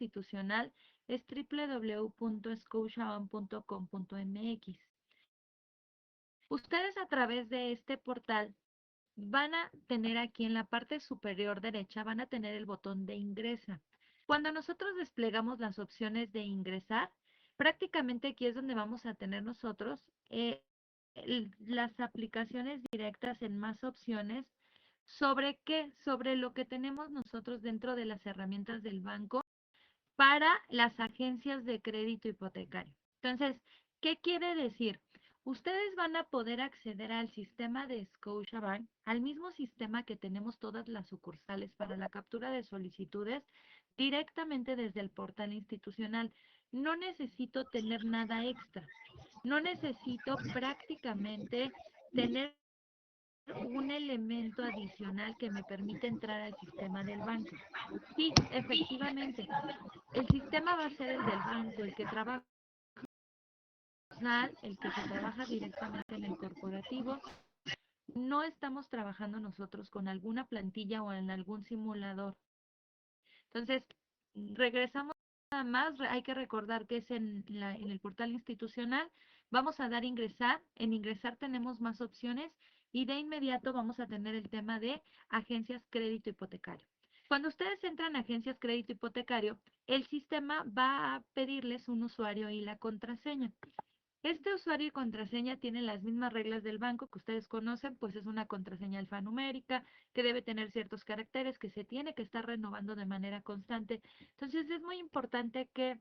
institucional es www.scotiabank.com.mx. Ustedes a través de este portal van a tener aquí en la parte superior derecha, van a tener el botón de ingresa. Cuando nosotros desplegamos las opciones de ingresar, prácticamente aquí es donde vamos a tener nosotros las aplicaciones directas en más opciones. ¿Sobre qué? Sobre lo que tenemos nosotros dentro de las herramientas del banco para las agencias de crédito hipotecario. Entonces, ¿qué quiere decir? Ustedes van a poder acceder al sistema de Scotiabank, al mismo sistema que tenemos todas las sucursales para la captura de solicitudes, directamente desde el portal institucional. No necesito tener nada extra. No necesito prácticamente tener un elemento adicional que me permite entrar al sistema del banco. Sí, efectivamente, el sistema va a ser el del banco, el que trabaja, el que se trabaja directamente en el corporativo. No estamos trabajando nosotros con alguna plantilla o en algún simulador. Entonces, regresamos nada más, hay que recordar que es en el portal institucional. Vamos a dar ingresar, en ingresar tenemos más opciones y de inmediato vamos a tener el tema de agencias crédito hipotecario. Cuando ustedes entran a agencias crédito hipotecario, el sistema va a pedirles un usuario y la contraseña. Este usuario y contraseña tiene las mismas reglas del banco que ustedes conocen, pues es una contraseña alfanumérica que debe tener ciertos caracteres que se tiene que estar renovando de manera constante. Entonces es muy importante que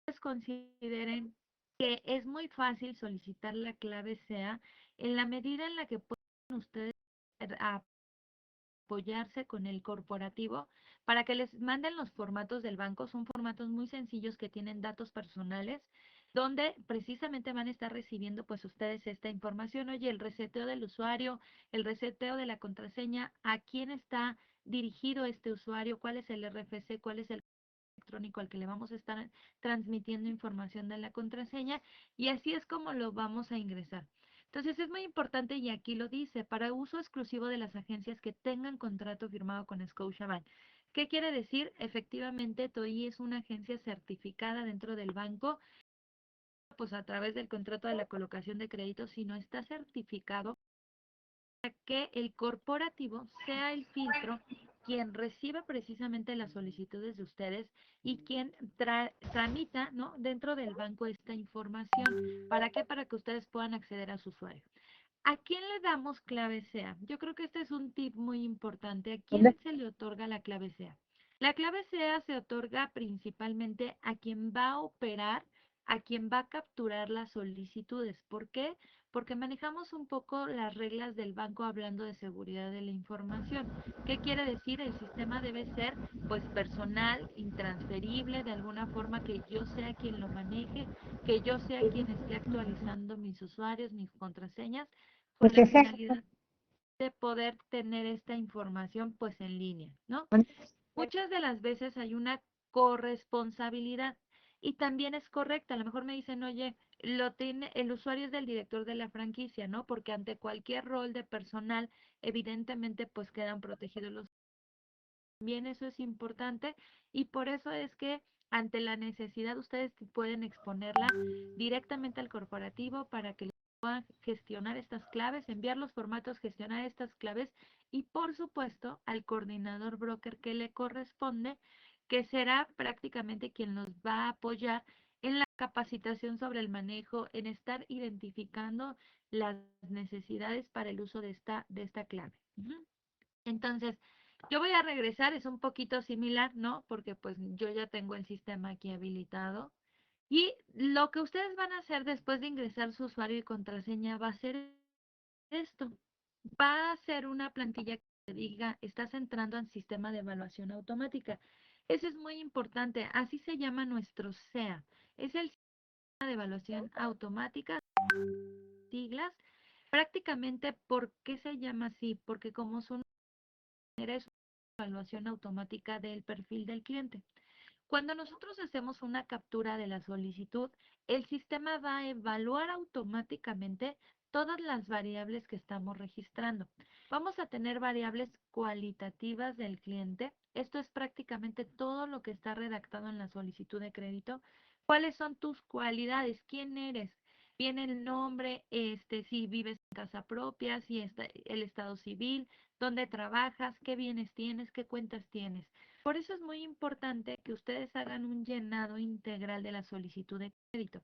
ustedes consideren que es muy fácil solicitar la clave SEA en la medida en la que pueden ustedes apoyarse con el corporativo para que les manden los formatos del banco. Son formatos muy sencillos que tienen datos personales, donde precisamente van a estar recibiendo pues ustedes esta información. Oye, el reseteo del usuario, el reseteo de la contraseña, a quién está dirigido este usuario, cuál es el RFC, cuál es el electrónico al que le vamos a estar transmitiendo información de la contraseña, y así es como lo vamos a ingresar. Entonces es muy importante, y aquí lo dice, para uso exclusivo de las agencias que tengan contrato firmado con Scotiabank. ¿Qué quiere decir? Efectivamente, TOI es una agencia certificada dentro del banco, pues a través del contrato de la colocación de créditos, si no está certificado, para que el corporativo sea el filtro quien reciba precisamente las solicitudes de ustedes y quien tramita, ¿no?, dentro del banco esta información. ¿Para qué? Para que ustedes puedan acceder a su usuario. ¿A quién le damos clave SEA? Yo creo que este es un tip muy importante. ¿A quién se le otorga la clave SEA? La clave SEA se otorga principalmente a quien va a operar, a quien va a capturar las solicitudes. ¿Por qué? Porque manejamos un poco las reglas del banco hablando de seguridad de la información. ¿Qué quiere decir? El sistema debe ser pues personal, intransferible, de alguna forma que yo sea quien lo maneje, que yo sea quien esté actualizando mis usuarios, mis contraseñas, con la finalidad de poder tener esta información pues en línea, ¿no? Muchas de las veces hay una corresponsabilidad y también es correcta. A lo mejor me dicen, oye, lo tiene, el usuario es del director de la franquicia, ¿no? Porque ante cualquier rol de personal, evidentemente, pues quedan protegidos los. También eso es importante y por eso es que ante la necesidad ustedes pueden exponerla directamente al corporativo para que puedan gestionar estas claves, enviar los formatos, gestionar estas claves y por supuesto al coordinador broker que le corresponde, que será prácticamente quien nos va a apoyar en la capacitación sobre el manejo, en estar identificando las necesidades para el uso de esta clave. Entonces, yo voy a regresar, es un poquito similar, ¿no? Porque pues yo ya tengo el sistema aquí habilitado. Y lo que ustedes van a hacer después de ingresar su usuario y contraseña va a ser esto. Va a ser una plantilla que diga, estás entrando al sistema de evaluación automática. Eso es muy importante. Así se llama nuestro SEA. Es el sistema de evaluación automática, siglas. Prácticamente, ¿por qué se llama así? Porque como son es evaluación automática del perfil del cliente. Cuando nosotros hacemos una captura de la solicitud, el sistema va a evaluar automáticamente todas las variables que estamos registrando. Vamos a tener variables cualitativas del cliente. Esto es prácticamente todo lo que está redactado en la solicitud de crédito. ¿Cuáles son tus cualidades? ¿Quién eres? Viene el nombre, si vives en casa propia, si está el estado civil, dónde trabajas, qué bienes tienes, qué cuentas tienes. Por eso es muy importante que ustedes hagan un llenado integral de la solicitud de crédito.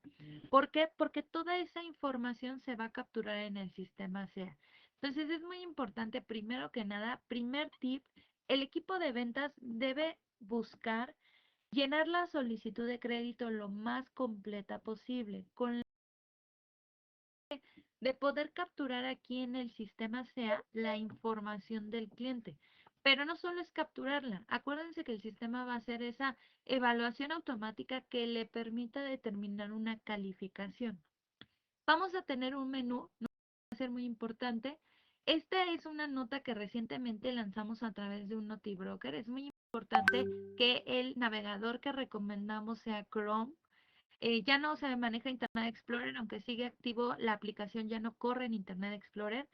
¿Por qué? Porque toda esa información se va a capturar en el sistema SEA. Entonces es muy importante, primero que nada, primer tip, el equipo de ventas debe buscar llenar la solicitud de crédito lo más completa posible, con de poder capturar aquí en el sistema SEA la información del cliente. Pero no solo es capturarla, acuérdense que el sistema va a hacer esa evaluación automática que le permita determinar una calificación. Vamos a tener un menú, no va a ser muy importante. Esta es una nota que recientemente lanzamos a través de un NotiBroker. Es muy importante que el navegador que recomendamos sea Chrome. Ya no se maneja Internet Explorer, aunque sigue activo, la aplicación ya no corre en Internet Explorer.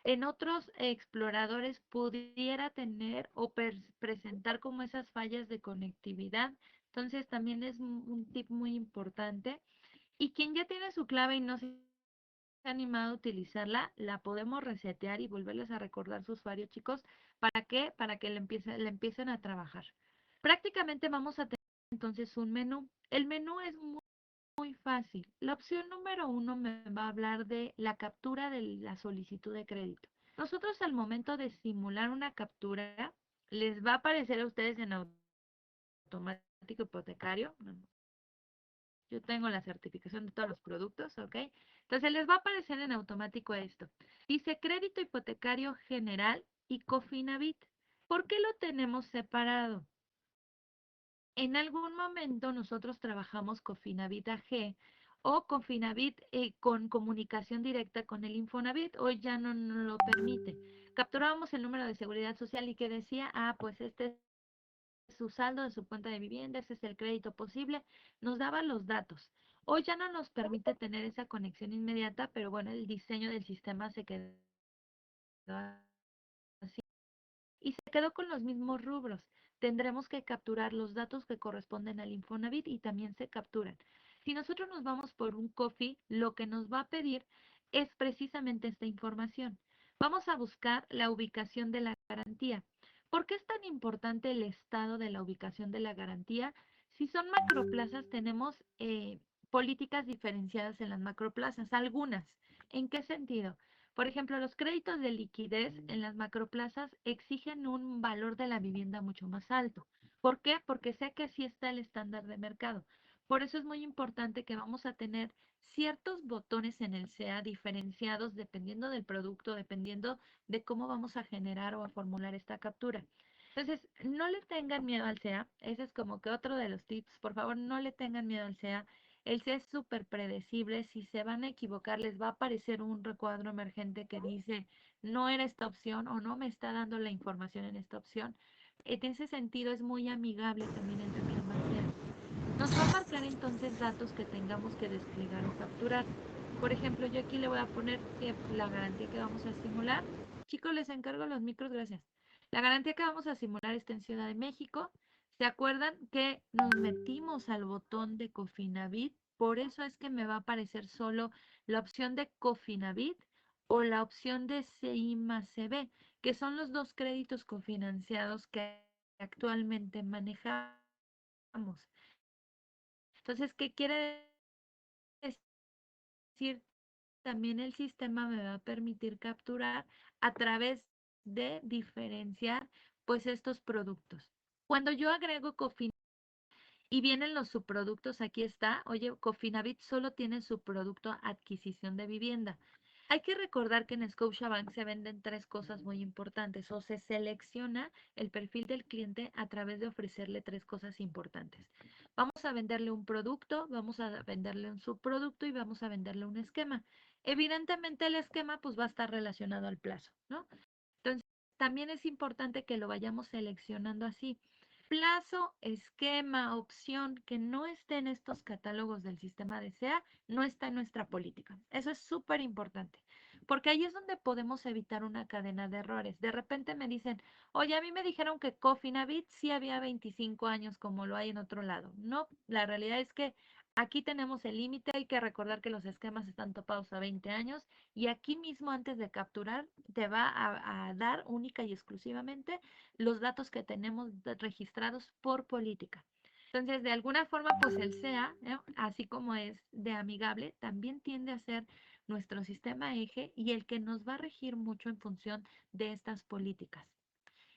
En otros exploradores pudiera tener o presentar como esas fallas de conectividad. Entonces también es un tip muy importante. Y quien ya tiene su clave y no se ha animado a utilizarla, la podemos resetear y volverles a recordar su usuario, chicos. ¿Para qué? Para que le empiecen a trabajar. Prácticamente vamos a tener entonces un menú. El menú es muy fácil. La opción número uno me va a hablar de la captura de la solicitud de crédito. Nosotros al momento de simular una captura, les va a aparecer a ustedes en automático hipotecario. Yo tengo la certificación de todos los productos, ¿ok? Entonces les va a aparecer en automático esto. Dice crédito hipotecario general y Cofinavit. ¿Por qué lo tenemos separado? En algún momento nosotros trabajamos Cofinavit AG o Cofinavit con comunicación directa con el Infonavit. Hoy ya no nos lo permite. Capturábamos el número de seguridad social y que decía, pues este es su saldo de su cuenta de vivienda, ese es el crédito posible. Nos daba los datos. Hoy ya no nos permite tener esa conexión inmediata, pero bueno, el diseño del sistema se quedó así y se quedó con los mismos rubros. Tendremos que capturar los datos que corresponden al Infonavit y también se capturan. Si nosotros nos vamos por un COFI, lo que nos va a pedir es precisamente esta información. Vamos a buscar la ubicación de la garantía. ¿Por qué es tan importante el estado de la ubicación de la garantía? Si son macroplazas, tenemos políticas diferenciadas en las macroplazas, algunas. ¿En qué sentido? Por ejemplo, los créditos de liquidez en las macroplazas exigen un valor de la vivienda mucho más alto. ¿Por qué? Porque sé que sí está el estándar de mercado. Por eso es muy importante que vamos a tener ciertos botones en el SEA diferenciados dependiendo del producto, dependiendo de cómo vamos a generar o a formular esta captura. Entonces, no le tengan miedo al SEA. Ese es como que otro de los tips. Por favor, no le tengan miedo al SEA. El SEA es súper predecible. Si se van a equivocar, les va a aparecer un recuadro emergente que dice, no era esta opción o no me está dando la información en esta opción. En ese sentido, es muy amigable también el sistema SEA. Nos va a marcar entonces datos que tengamos que desplegar o capturar. Por ejemplo, yo aquí le voy a poner que la garantía que vamos a simular. Chicos, les encargo los micros, gracias. La garantía que vamos a simular está en Ciudad de México. ¿Se acuerdan que nos metimos al botón de Cofinavit? Por eso es que me va a aparecer solo la opción de Cofinavit o la opción de CI CB, que son los dos créditos cofinanciados que actualmente manejamos. Entonces, ¿qué quiere decir? También el sistema me va a permitir capturar a través de diferenciar pues estos productos. Cuando yo agrego Cofinavit y vienen los subproductos, aquí está, oye, Cofinavit solo tiene subproducto adquisición de vivienda. Hay que recordar que en Scotiabank se venden tres cosas muy importantes o se selecciona el perfil del cliente a través de ofrecerle tres cosas importantes. Vamos a venderle un producto, vamos a venderle un subproducto y vamos a venderle un esquema. Evidentemente el esquema pues va a estar relacionado al plazo, ¿no? Entonces, también es importante que lo vayamos seleccionando así. Plazo, esquema, opción que no esté en estos catálogos del sistema de SEA, no está en nuestra política. Eso es súper importante. porque ahí es donde podemos evitar una cadena de errores. De repente me dicen, oye, a mí me dijeron que Cofinavit sí había 25 años como lo hay en otro lado. No, la realidad es que aquí tenemos el límite, hay que recordar que los esquemas están topados a 20 años y aquí mismo antes de capturar te va a dar única y exclusivamente los datos que tenemos registrados por política. Entonces, de alguna forma, pues el SEA, ¿no? Así como es de amigable, también tiende a ser nuestro sistema eje y el que nos va a regir mucho en función de estas políticas.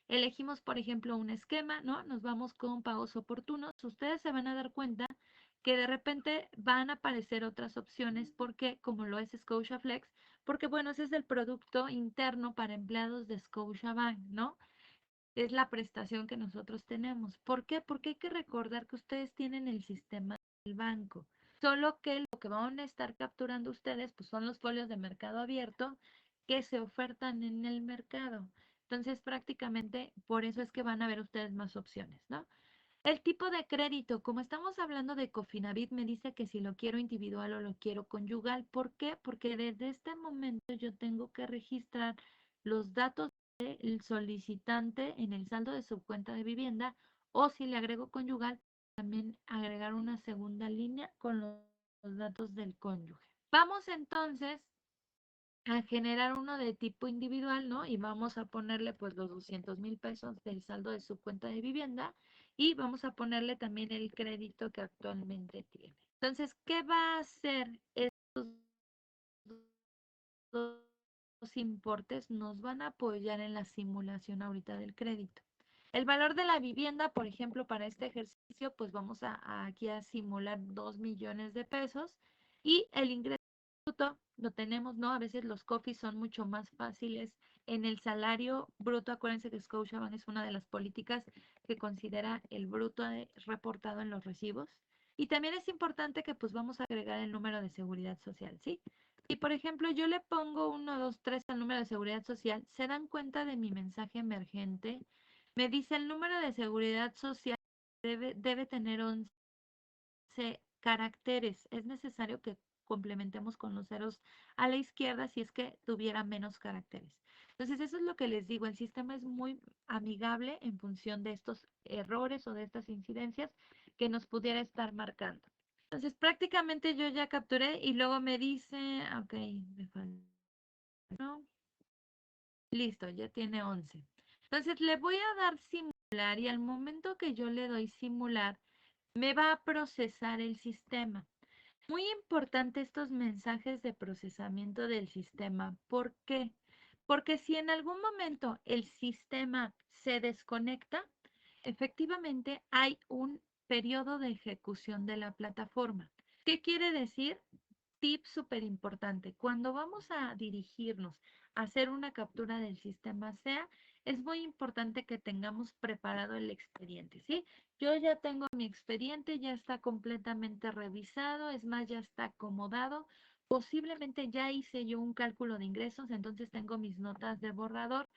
Elegimos, por ejemplo, un esquema, ¿no? Nos vamos con pagos oportunos. Ustedes se van a dar cuenta que de repente van a aparecer otras opciones porque, como lo es Scotiaflex, porque bueno, ese es el producto interno para empleados de Scotiabank, ¿no? Es la prestación que nosotros tenemos. ¿Por qué? Porque hay que recordar que ustedes tienen el sistema del banco. Solo que lo que van a estar capturando ustedes pues son los folios de mercado abierto que se ofertan en el mercado. Entonces, prácticamente por eso es que van a ver ustedes más opciones, ¿no? El tipo de crédito, como estamos hablando de Cofinavit, me dice que si lo quiero individual o lo quiero conyugal. ¿Por qué? Porque desde este momento yo tengo que registrar los datos del solicitante en el saldo de su cuenta de vivienda o si le agrego conyugal, también agregar una segunda línea con los datos del cónyuge. Vamos entonces a generar uno de tipo individual, ¿no? Y vamos a ponerle pues los 200,000 pesos del saldo de su cuenta de vivienda y vamos a ponerle también el crédito que actualmente tiene. Entonces, ¿qué va a hacer estos dos importes? Nos van a apoyar en la simulación ahorita del crédito. El valor de la vivienda, por ejemplo, para este ejercicio, pues vamos aquí a simular 2 millones de pesos y el ingreso bruto lo tenemos, ¿no? A veces los coffees son mucho más fáciles en el salario bruto. Acuérdense que Scotiabank es una de las políticas que considera el bruto reportado en los recibos. Y también es importante que pues vamos a agregar el número de seguridad social, ¿sí? Y por ejemplo, yo le pongo 1, 2, 3 al número de seguridad social, se dan cuenta de mi mensaje emergente. Me dice el número de seguridad social debe tener 11 caracteres. Es necesario que complementemos con los ceros a la izquierda si es que tuviera menos caracteres. Entonces, eso es lo que les digo. El sistema es muy amigable en función de estos errores o de estas incidencias que nos pudiera estar marcando. Entonces, prácticamente yo ya capturé y luego me dice, ok, me falta, ¿no? Listo, ya tiene 11. Entonces, le voy a dar simular y al momento que yo le doy simular, me va a procesar el sistema. Muy importante estos mensajes de procesamiento del sistema. ¿Por qué? Porque si en algún momento el sistema se desconecta, efectivamente hay un periodo de ejecución de la plataforma. ¿Qué quiere decir? Tip súper importante. Cuando vamos a dirigirnos a hacer una captura del sistema SEA, es muy importante que tengamos preparado el expediente, ¿sí? Yo ya tengo mi expediente, ya está completamente revisado, es más, ya está acomodado. Posiblemente ya hice yo un cálculo de ingresos, entonces tengo mis notas de borrador.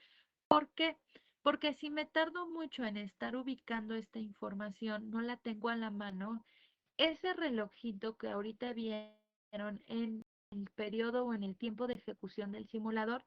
¿Por qué? Porque si me tardo mucho en estar ubicando esta información, no la tengo a la mano, ese relojito que ahorita vieron en el periodo o en el tiempo de ejecución del simulador,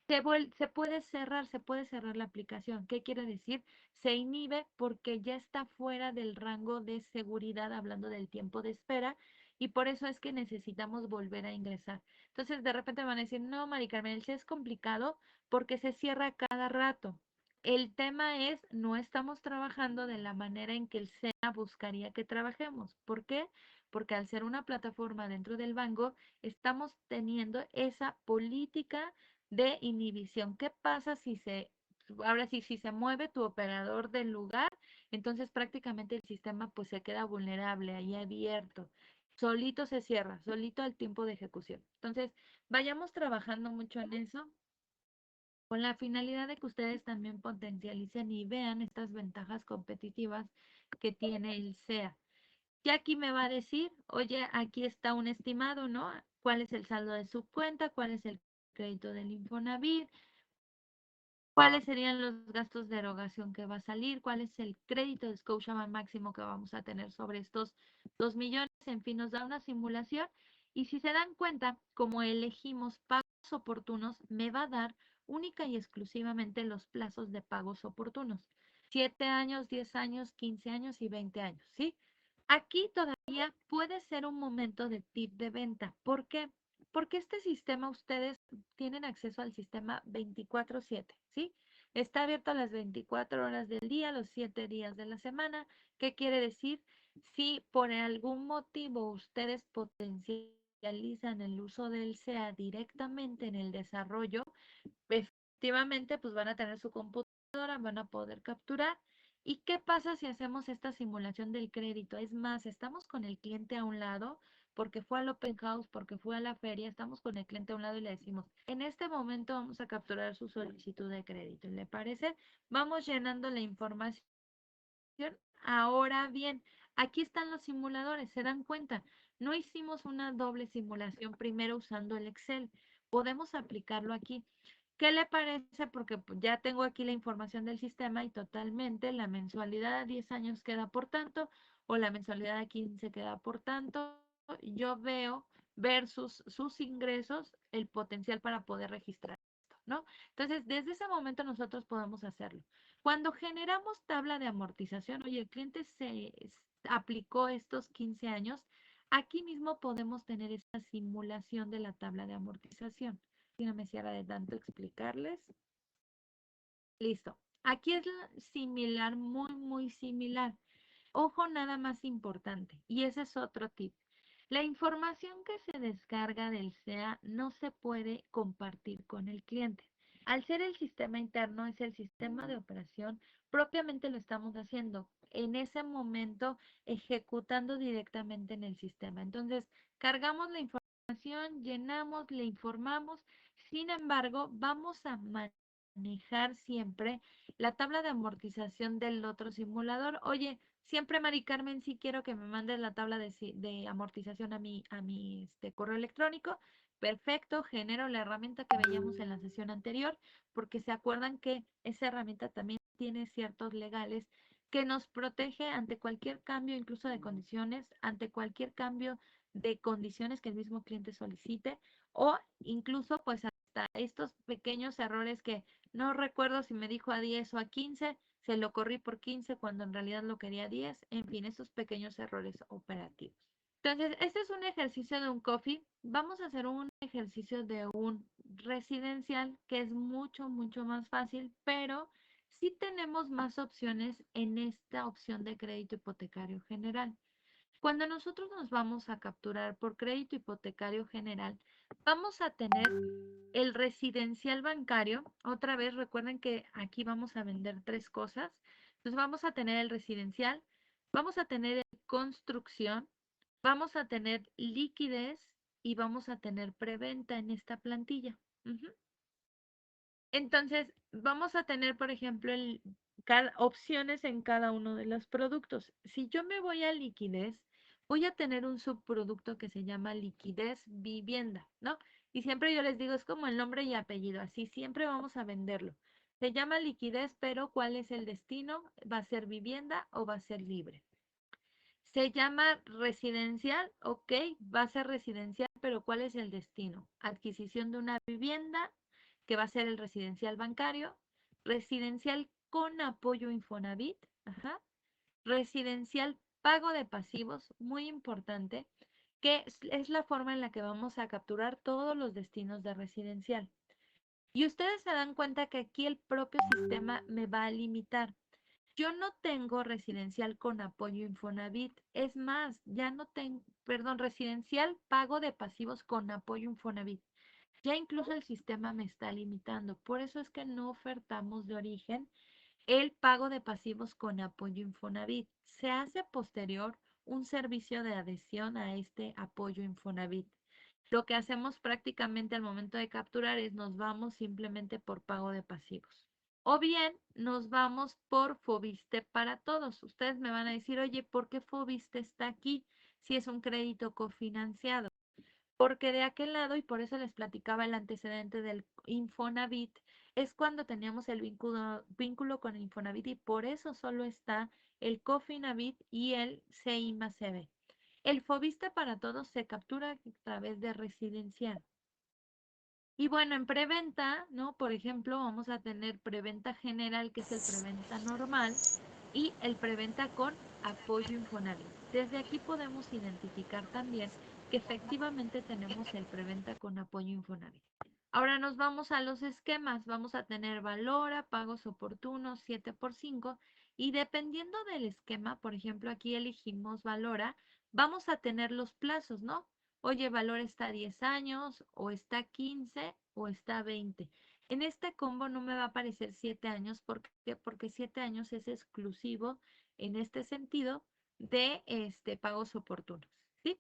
se puede cerrar la aplicación. ¿Qué quiere decir? Se inhibe porque ya está fuera del rango de seguridad, hablando del tiempo de espera, y por eso es que necesitamos volver a ingresar. Entonces, de repente van a decir, no, Mari Carmen, el C es complicado porque se cierra cada rato. El tema es, no estamos trabajando de la manera en que el SEA buscaría que trabajemos. ¿Por qué? Porque al ser una plataforma dentro del banco, estamos teniendo esa política de inhibición. ¿Qué pasa ahora sí, si se mueve tu operador del lugar, entonces prácticamente el sistema pues se queda vulnerable, ahí abierto. Solito se cierra, solito al tiempo de ejecución. Entonces, vayamos trabajando mucho en eso con la finalidad de que ustedes también potencialicen y vean estas ventajas competitivas que tiene el SEA. Ya aquí me va a decir, oye, aquí está un estimado, ¿no? ¿Cuál es el saldo de su cuenta? ¿Cuál es el crédito del Infonavit? ¿Cuáles serían los gastos de erogación que va a salir? ¿Cuál es el crédito de Scotiabank máximo que vamos a tener sobre estos 2 millones? En fin, nos da una simulación. Y si se dan cuenta, como elegimos pago oportunos me va a dar única y exclusivamente los plazos de pagos oportunos. 7 años, 10 años, 15 años y 20 años, ¿sí? Aquí todavía puede ser un momento de tip de venta. ¿Por qué? Porque este sistema ustedes tienen acceso al sistema 24/7, ¿sí? Está abierto a las 24 horas del día, los 7 días de la semana. ¿Qué quiere decir? Si por algún motivo ustedes potencializan el uso del SEA directamente en el desarrollo, efectivamente, pues van a tener su computadora, van a poder capturar. ¿Y qué pasa si hacemos esta simulación del crédito? Es más, estamos con el cliente a un lado porque fue al open house, porque fue a la feria, estamos con el cliente a un lado y le decimos, en este momento vamos a capturar su solicitud de crédito. ¿Le parece? Vamos llenando la información. Ahora bien, aquí están los simuladores, ¿se dan cuenta? No hicimos una doble simulación primero usando el Excel. Podemos aplicarlo aquí. ¿Qué le parece? Porque pues, ya tengo aquí la información del sistema y totalmente la mensualidad a 10 años queda por tanto o la mensualidad a 15 queda por tanto. Yo veo versus sus ingresos el potencial para poder registrar esto, ¿no? Entonces, desde ese momento nosotros podemos hacerlo. Cuando generamos tabla de amortización, oye, el cliente aplicó estos 15 años, aquí mismo podemos tener esta simulación de la tabla de amortización. Si no me cierra de tanto explicarles. Listo. Aquí es similar, muy, muy similar. Ojo, nada más importante, y ese es otro tip. La información que se descarga del SEA no se puede compartir con el cliente. Al ser el sistema interno, es el sistema de operación, propiamente lo estamos haciendo en ese momento, ejecutando directamente en el sistema. Entonces, cargamos la información, llenamos, le informamos, sin embargo, vamos a manejar siempre la tabla de amortización del otro simulador. Oye, siempre, Mari Carmen, sí quiero que me mandes la tabla de amortización a mi correo electrónico. Perfecto, genero la herramienta que veíamos en la sesión anterior, porque se acuerdan que esa herramienta también tiene ciertos legales que nos protege ante cualquier cambio, incluso de condiciones, ante cualquier cambio de condiciones que el mismo cliente solicite o incluso pues hasta estos pequeños errores que no recuerdo si me dijo a 10 o a 15, se lo corrí por 15 cuando en realidad lo quería 10, en fin, esos pequeños errores operativos. Entonces, este es un ejercicio de un coffee. Vamos a hacer un ejercicio de un residencial que es mucho, mucho más fácil, pero sí tenemos más opciones en esta opción de crédito hipotecario general. Cuando nosotros nos vamos a capturar por crédito hipotecario general, vamos a tener el residencial bancario. Otra vez, recuerden que aquí vamos a vender tres cosas. Entonces vamos a tener el residencial, vamos a tener el construcción, vamos a tener liquidez y vamos a tener preventa en esta plantilla. Ujú. Entonces, vamos a tener, por ejemplo, opciones en cada uno de los productos. Si yo me voy a liquidez, voy a tener un subproducto que se llama liquidez vivienda, ¿no? Y siempre yo les digo, es como el nombre y apellido, así siempre vamos a venderlo. Se llama liquidez, pero ¿cuál es el destino? ¿Va a ser vivienda o va a ser libre? Se llama residencial, ok, va a ser residencial, pero ¿cuál es el destino? Adquisición de una vivienda, que va a ser el residencial bancario, residencial con apoyo Infonavit, ajá, residencial pago de pasivos, muy importante, que es la forma en la que vamos a capturar todos los destinos de residencial. Y ustedes se dan cuenta que aquí el propio sistema me va a limitar. Yo no tengo residencial con apoyo Infonavit. Es más, ya no tengo, perdón, residencial pago de pasivos con apoyo Infonavit. Ya incluso el sistema me está limitando. Por eso es que no ofertamos de origen el pago de pasivos con apoyo Infonavit. Se hace posterior un servicio de adhesión a este apoyo Infonavit. Lo que hacemos prácticamente al momento de capturar es nos vamos simplemente por pago de pasivos. O bien nos vamos por Fobiste para todos. Ustedes me van a decir, oye, ¿por qué Fobiste está aquí si es un crédito cofinanciado? Porque de aquel lado, y por eso les platicaba el antecedente del Infonavit, es cuando teníamos el vínculo con el Infonavit y por eso solo está el Cofinavit y el CIMA-CB. El Fobiste para todos se captura a través de residencial. Y bueno, en preventa, ¿no? Por ejemplo, vamos a tener preventa general, que es el preventa normal, y el preventa con apoyo Infonavit. Desde aquí podemos identificar también que efectivamente tenemos el preventa con apoyo Infonavit. Ahora nos vamos a los esquemas. Vamos a tener Valora, pagos oportunos, 7 por 5. Y dependiendo del esquema, por ejemplo, aquí elegimos Valora, vamos a tener los plazos, ¿no? Oye, Valora está a 10 años, o está 15, o está 20. En este combo no me va a aparecer 7 años, ¿por qué? Porque 7 años es exclusivo en este sentido de pagos oportunos, ¿sí?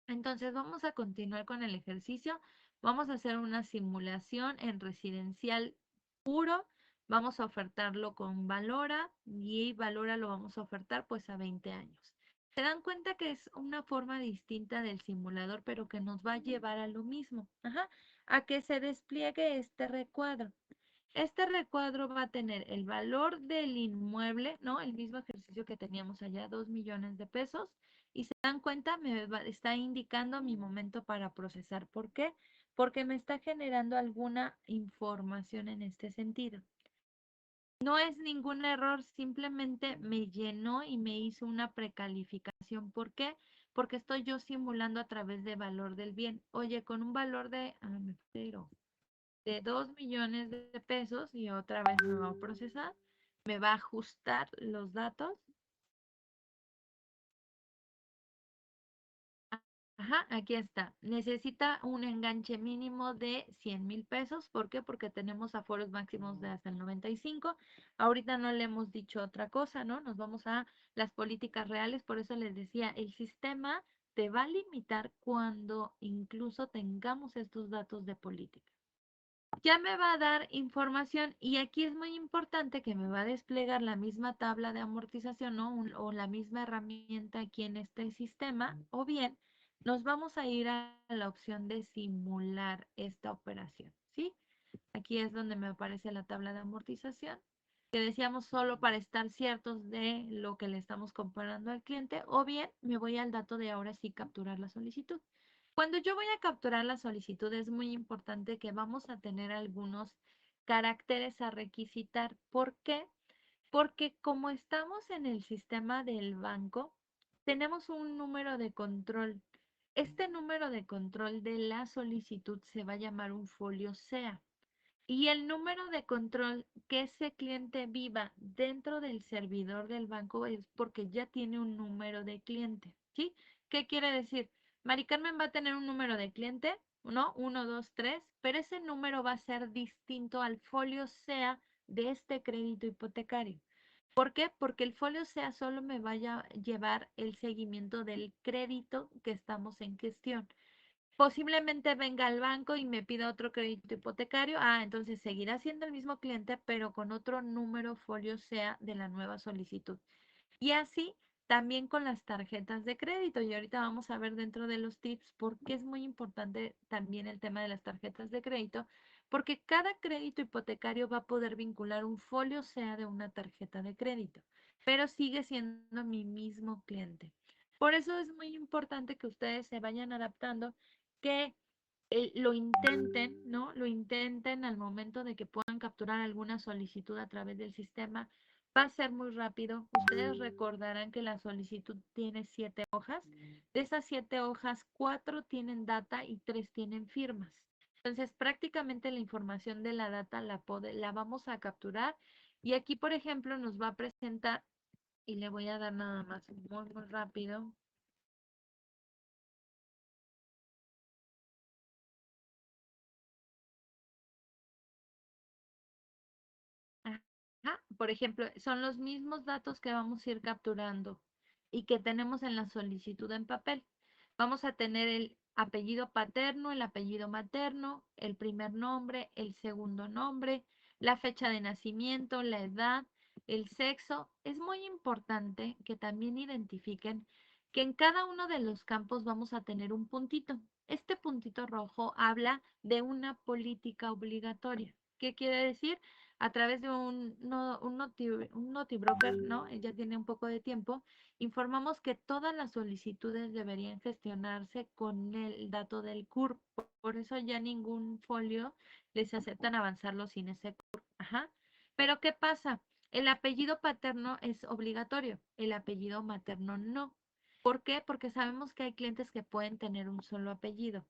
Entonces vamos a continuar con el ejercicio. Vamos a hacer una simulación en residencial puro. Vamos a ofertarlo con Valora y Valora lo vamos a ofertar pues a 20 años. Se dan cuenta que es una forma distinta del simulador, pero que nos va a llevar a lo mismo, a que se despliegue este recuadro. Este recuadro va a tener el valor del inmueble, ¿no? El mismo ejercicio que teníamos allá, 2 millones de pesos. Y se dan cuenta, está indicando mi momento para procesar. ¿Por qué? Porque me está generando alguna información en este sentido. No es ningún error, simplemente me llenó y me hizo una precalificación. ¿Por qué? Porque estoy yo simulando a través de valor del bien. Oye, con un valor de, de 2 millones de pesos y otra vez me va a procesar, me va a ajustar los datos. Ajá, aquí está. Necesita un enganche mínimo de 100,000 pesos. ¿Por qué? Porque tenemos aforos máximos de hasta el 95. Ahorita no le hemos dicho otra cosa, ¿no? Nos vamos a las políticas reales. Por eso les decía, el sistema te va a limitar cuando incluso tengamos estos datos de política. Ya me va a dar información y aquí es muy importante que me va a desplegar la misma tabla de amortización, ¿no? O la misma herramienta aquí en este sistema, o bien nos vamos a ir a la opción de simular esta operación, ¿sí? Aquí es donde me aparece la tabla de amortización, que decíamos solo para estar ciertos de lo que le estamos comparando al cliente, o bien me voy al dato de ahora sí capturar la solicitud. Cuando yo voy a capturar la solicitud es muy importante que vamos a tener algunos caracteres a requisitar. ¿Por qué? Porque como estamos en el sistema del banco, tenemos un número de control. Este número de control de la solicitud se va a llamar un folio SEA. Y el número de control que ese cliente viva dentro del servidor del banco es porque ya tiene un número de cliente, ¿sí? ¿Qué quiere decir? Mari Carmen va a tener un número de cliente, ¿no? 1, 2, 3, pero ese número va a ser distinto al folio SEA de este crédito hipotecario. ¿Por qué? Porque el folio SEA solo me vaya a llevar el seguimiento del crédito que estamos en gestión. Posiblemente venga al banco y me pida otro crédito hipotecario. Entonces seguirá siendo el mismo cliente, pero con otro número folio SEA de la nueva solicitud. Y así también con las tarjetas de crédito. Y ahorita vamos a ver dentro de los tips por qué es muy importante también el tema de las tarjetas de crédito, porque cada crédito hipotecario va a poder vincular un folio SEA de una tarjeta de crédito, pero sigue siendo mi mismo cliente. Por eso es muy importante que ustedes se vayan adaptando, que lo intenten, ¿no? Lo intenten al momento de que puedan capturar alguna solicitud a través del sistema. Va a ser muy rápido. Ustedes recordarán que la solicitud tiene 7 hojas. De esas 7 hojas, 4 tienen data y 3 tienen firmas. Entonces, prácticamente la información de la data la vamos a capturar. Y aquí, por ejemplo, nos va a presentar, y le voy a dar nada más muy rápido. Ajá, por ejemplo, son los mismos datos que vamos a ir capturando y que tenemos en la solicitud en papel. Vamos a tener el apellido paterno, el apellido materno, el primer nombre, el segundo nombre, la fecha de nacimiento, la edad, el sexo. Es muy importante que también identifiquen que en cada uno de los campos vamos a tener un puntito. Este puntito rojo habla de una política obligatoria. ¿Qué quiere decir? a través de un notibroker, ¿no? Ya tiene un poco de tiempo, informamos que todas las solicitudes deberían gestionarse con el dato del CURP. Por eso ya ningún folio les aceptan avanzarlo sin ese CURP. Ajá. Pero ¿qué pasa? El apellido paterno es obligatorio, el apellido materno no. ¿Por qué? Porque sabemos que hay clientes que pueden tener un solo apellido.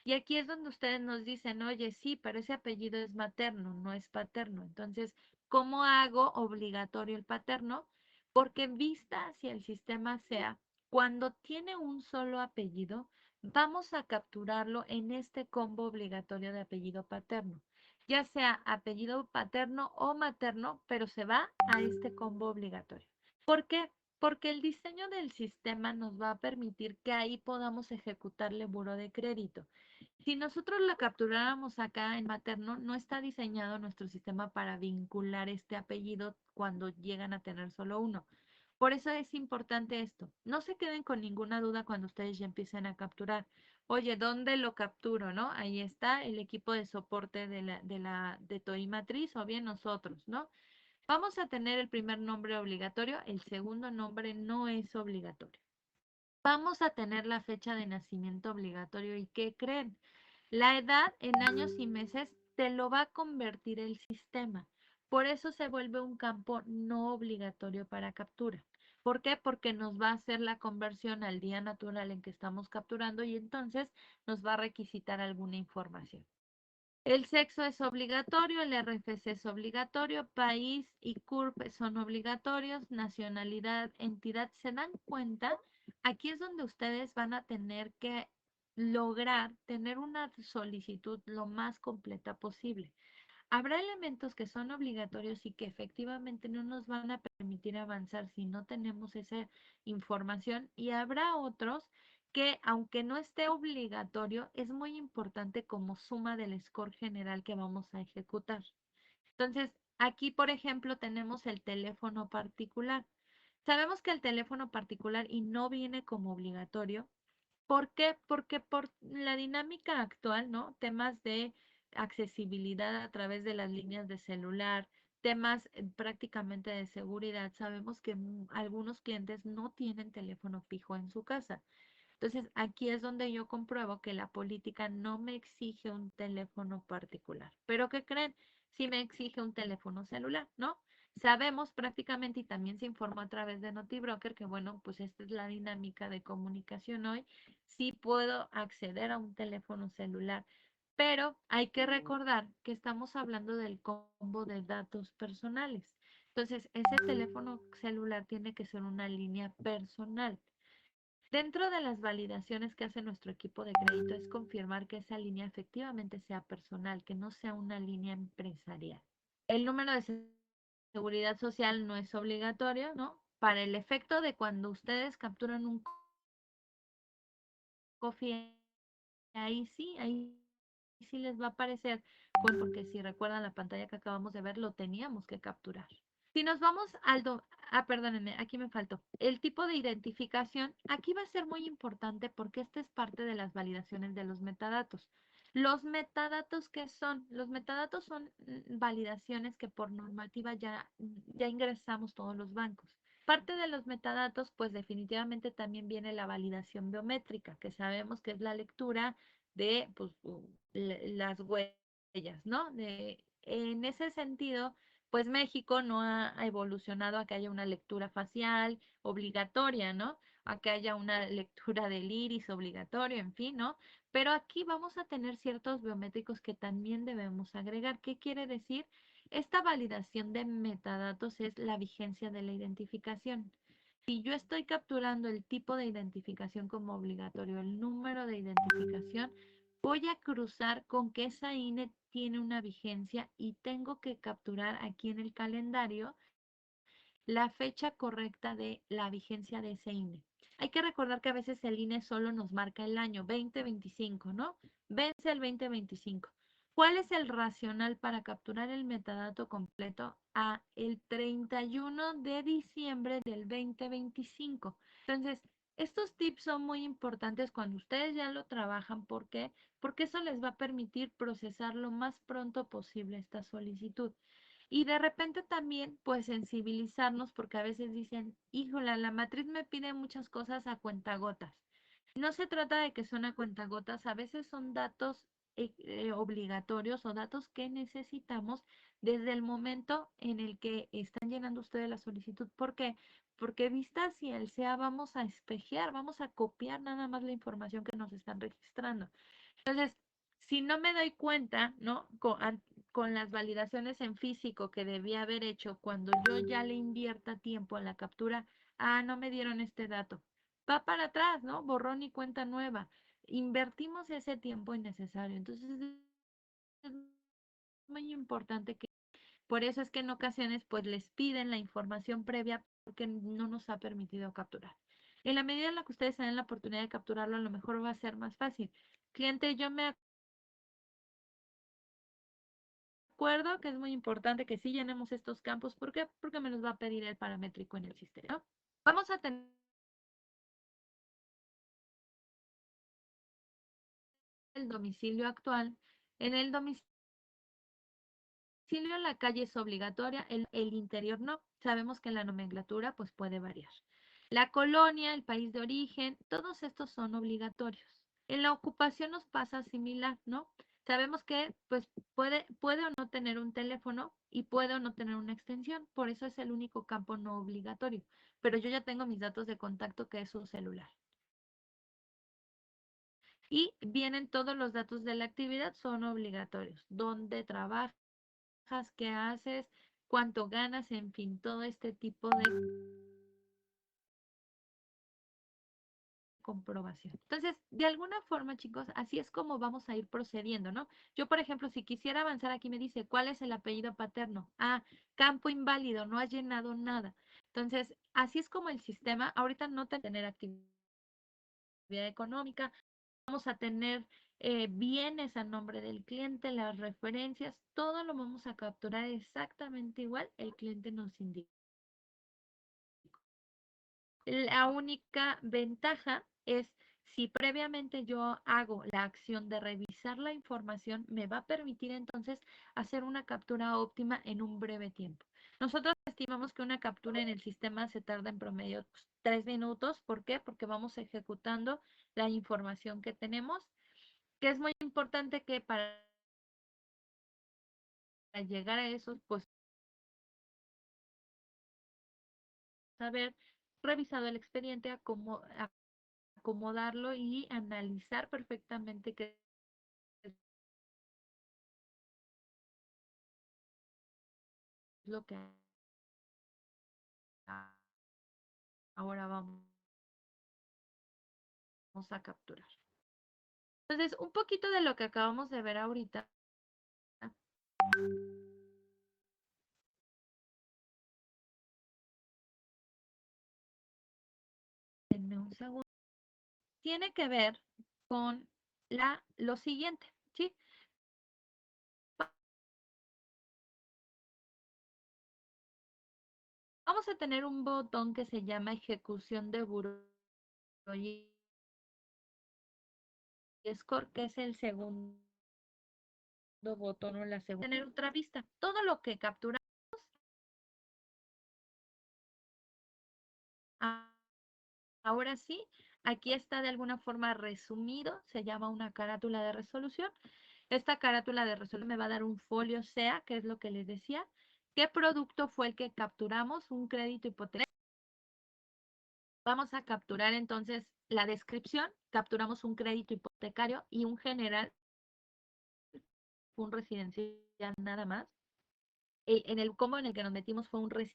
Y aquí es donde ustedes nos dicen, oye, sí, pero ese apellido es materno, no es paterno. Entonces, ¿cómo hago obligatorio el paterno? Porque vista hacia el sistema sea, cuando tiene un solo apellido, vamos a capturarlo en este combo obligatorio de apellido paterno, ya sea apellido paterno o materno, pero se va a este combo obligatorio. ¿Por qué? Porque el diseño del sistema nos va a permitir que ahí podamos ejecutarle buro de crédito. Si nosotros la capturáramos acá en materno, no está diseñado nuestro sistema para vincular este apellido cuando llegan a tener solo uno. Por eso es importante esto. No se queden con ninguna duda cuando ustedes ya empiecen a capturar. Oye, ¿dónde lo capturo, no? Ahí está el equipo de soporte de Tori Matriz o bien nosotros, ¿no? Vamos a tener el primer nombre obligatorio, el segundo nombre no es obligatorio. Vamos a tener la fecha de nacimiento obligatorio y ¿qué creen? La edad en años y meses te lo va a convertir el sistema. Por eso se vuelve un campo no obligatorio para captura. ¿Por qué? Porque nos va a hacer la conversión al día natural en que estamos capturando y entonces nos va a requisitar alguna información. El sexo es obligatorio, el RFC es obligatorio, país y CURP son obligatorios, nacionalidad, entidad. ¿Se dan cuenta? Aquí es donde ustedes van a tener que lograr tener una solicitud lo más completa posible. Habrá elementos que son obligatorios y que efectivamente no nos van a permitir avanzar si no tenemos esa información y habrá otros que aunque no esté obligatorio, es muy importante como suma del score general que vamos a ejecutar. Entonces, aquí, por ejemplo, tenemos el teléfono particular. Sabemos que el teléfono particular y no viene como obligatorio. ¿Por qué? Porque por la dinámica actual, ¿no? Temas de accesibilidad a través de las líneas de celular, temas prácticamente de seguridad. Sabemos que algunos clientes no tienen teléfono fijo en su casa. Entonces, aquí es donde yo compruebo que la política no me exige un teléfono particular. Pero ¿qué creen? Sí me exige un teléfono celular, ¿no? Sabemos prácticamente y también se informó a través de NotiBroker que, bueno, pues esta es la dinámica de comunicación hoy. Sí puedo acceder a un teléfono celular, pero hay que recordar que estamos hablando del combo de datos personales. Entonces, ese teléfono celular tiene que ser una línea personal. Dentro de las validaciones que hace nuestro equipo de crédito es confirmar que esa línea efectivamente sea personal, que no sea una línea empresarial. El número de seguridad social no es obligatorio, ¿no? Para el efecto de cuando ustedes capturan un coffee, ahí sí les va a aparecer, porque si recuerdan la pantalla que acabamos de ver, lo teníamos que capturar. Si nos vamos perdónenme, aquí me faltó. El tipo de identificación, aquí va a ser muy importante porque esta es parte de las validaciones de los metadatos. Los metadatos, ¿qué son? Los metadatos son validaciones que por normativa ya ingresamos todos los bancos. Parte de los metadatos, pues definitivamente también viene la validación biométrica, que sabemos que es la lectura de pues, las huellas, ¿no? En ese sentido, pues México no ha evolucionado a que haya una lectura facial obligatoria, ¿no? A que haya una lectura del iris obligatoria, en fin, ¿no? Pero aquí vamos a tener ciertos biométricos que también debemos agregar. ¿Qué quiere decir? Esta validación de metadatos es la vigencia de la identificación. Si yo estoy capturando el tipo de identificación como obligatorio, el número de identificación, voy a cruzar con que esa INE tiene una vigencia y tengo que capturar aquí en el calendario la fecha correcta de la vigencia de ese INE. Hay que recordar que a veces el INE solo nos marca el año 2025, ¿no? Vence el 2025. ¿Cuál es el racional para capturar el metadato completo a el 31 de diciembre del 2025? Entonces, estos tips son muy importantes cuando ustedes ya lo trabajan. ¿Por qué? Porque eso les va a permitir procesar lo más pronto posible esta solicitud. Y de repente también, pues sensibilizarnos porque a veces dicen, híjola, la matriz me pide muchas cosas a cuentagotas. No se trata de que son a cuentagotas, a veces son datos obligatorios o datos que necesitamos desde el momento en el que están llenando ustedes la solicitud. ¿Por qué? Porque vista hacia el SEA vamos a espejear, vamos a copiar nada más la información que nos están registrando. Entonces, si no me doy cuenta, ¿no? Con las validaciones en físico que debía haber hecho cuando yo ya le invierta tiempo a la captura, no me dieron este dato. Va para atrás, ¿no? Borrón y cuenta nueva. Invertimos ese tiempo innecesario. Entonces, es muy importante que, por eso es que en ocasiones, pues les piden la información previa porque no nos ha permitido capturar. En la medida en la que ustedes tengan la oportunidad de capturarlo, a lo mejor va a ser más fácil. Cliente, yo me acuerdo que es muy importante que sí llenemos estos campos. ¿Por qué? Porque me los va a pedir el paramétrico en el sistema, ¿no? Vamos a tener el domicilio actual. En el domicilio la calle es obligatoria, el interior no. Sabemos que la nomenclatura pues puede variar. La colonia, el país de origen, todos estos son obligatorios. En la ocupación nos pasa similar, ¿no? Sabemos que pues puede o no tener un teléfono y puede o no tener una extensión, por eso es el único campo no obligatorio. Pero yo ya tengo mis datos de contacto que es su celular. Y vienen todos los datos de la actividad, son obligatorios. ¿Dónde trabajas? ¿Qué haces? ¿Cuánto ganas? En fin, todo este tipo de comprobación. Entonces, de alguna forma, chicos, así es como vamos a ir procediendo, ¿no? Yo, por ejemplo, si quisiera avanzar aquí, me dice, ¿cuál es el apellido paterno? Campo inválido, no has llenado nada. Entonces, así es como el sistema, ahorita no tener actividad económica, vamos a tener bienes a nombre del cliente, las referencias, todo lo vamos a capturar exactamente igual, el cliente nos indica. La única ventaja es si previamente yo hago la acción de revisar la información, me va a permitir entonces hacer una captura óptima en un breve tiempo. Nosotros estimamos que una captura en el sistema se tarda en promedio 3 minutos. ¿Por qué? Porque vamos ejecutando la información que tenemos, que es muy importante que para llegar a eso, pues haber revisado el expediente, acomodarlo y analizar perfectamente qué es lo que ahora vamos a capturar. Entonces, un poquito de lo que acabamos de ver ahorita. Denme un segundo. Tiene que ver con lo siguiente, ¿sí? Vamos a tener un botón que se llama ejecución de buró y score, que es el segundo botón o la segunda. Tener otra vista. Todo lo que capturamos, ahora sí, aquí está de alguna forma resumido, se llama una carátula de resolución. Esta carátula de resolución me va a dar un folio SEA, que es lo que les decía. ¿Qué producto fue el que capturamos? Un crédito hipotecario. Vamos a capturar entonces la descripción. Capturamos un crédito hipotecario y un general, un residencial nada más. En el combo en el que nos metimos fue un residencial.